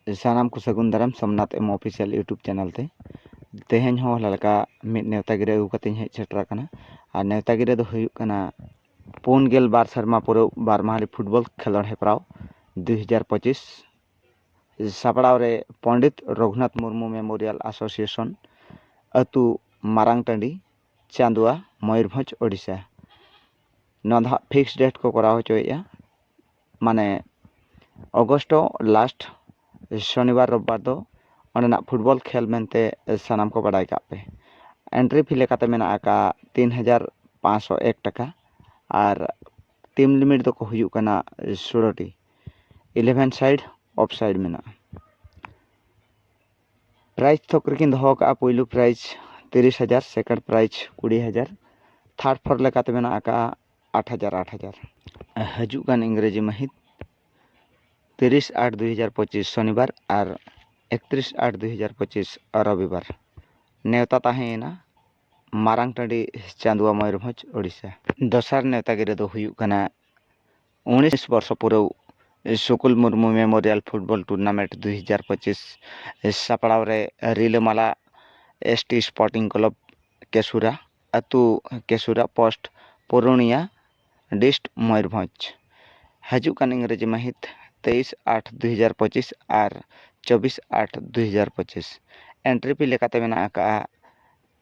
सानाम को सगुन दाराम Somnath M official YouTube channel ते तेहेन हो हलाका मिद नेवता गिरे अगु कते हेज सेटर कना और नेवता गिरे दो हुयुग कना 4 सर्मा पुरो बारमाहाली फुटबॉल खेलोड हेप्राव 2025 सापड़ाव रे पंडित रघुनाथ मुर्मू मेमोरियल एसोसिएशन अतु मारांग टांडी चांदुआ मयूरभंज ओडिशा नोधा फिक्स डेट को कराव होचोया माने अगस्ट लास्ट शनिवार रविवार दो ओना फुटबॉल खेल मेनते सानाम को बड़ाई का पे एंट्री फी लेकाते मेना का 3501 टका और टीम लिमिट दो को हुयुग कना 16 टी 11 साइड ऑफ साइड मेना प्राइज थोक रेकिन दो का पहिलू prize 30,000 second prize 20,000 third floor लेकाते मेना का 8,000 हजुग कान इंग्रेजी महित 30/8/2025 शनिवार और 31/8/2025 रविवार नेवता ताहेना मारांग टांडी चांदुआ मयूरभंज ओडिशा दसार नेवता गिरे दो हुयुग कना 19 वर्ष पूर्व Sukul Murmu memorial football tournament 2025 सापड़ाव रे रिलेमाला एसटी स्पोर्टिंग क्लब केसुरा अतु केसुरा पोस्ट पुरुनिया डिस्ट मयूरभंज हजुग कान इंग्रेजी महित 23/8/2025 और 24/8/2025 एंट्री फी लेकाते मेना का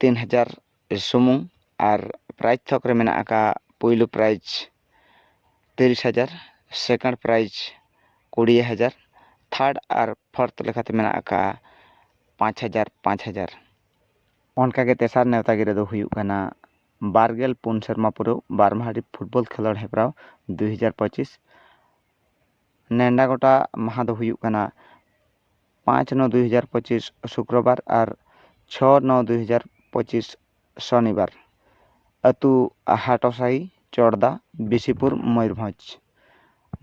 3,000 सुमुंग और प्राइज थोक रे मेना का पहिलू प्राइज 30,000 सेकंड प्राइज 20,000 थर्ड और फोर्थ लेकाते मेना का 5,000 उनका के तेसार नेवता गिरे दो हुयुग कना बारगेल पुन शर्मा पुरो बारमाहाली फुटबॉल खेलोड हेप्राव 2025 नेंडा गोटा महा दो हुयुग कना 5/9/2025 शुक्रवार और 6/9/2025 शनिवार अतु हाटोसाई चौड़दा बिसीपुर मयूरभंज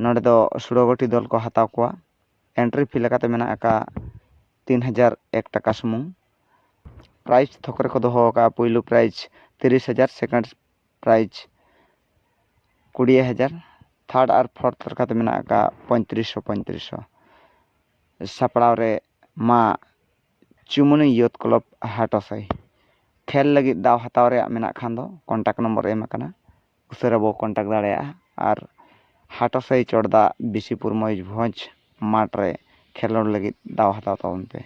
नोडे दो 16 गोटी दल को हताव कोआ एंट्री फी लेकाते मेना का 3,001 टका सुमुंग प्राइज थोकरे को दो का पहिलू प्राइज 30,000 सेकंड प्राइज 20,000 थर्ड और फोर्थ लेकाते मेना का 3500 सापड़ाव रे मा चुमुनी यूथ क्लब हाटोसाई खेल लगी दाव हताव रे मेना खान दो कॉन्टैक्ट नंबर एम कना उसरा बो कॉन्टैक्ट दाड़ेया और हाटोसाई चौड़दा बिसीपुर मयूरभंज माठ रे खेलोड लगी दाव हताव ताबन पे।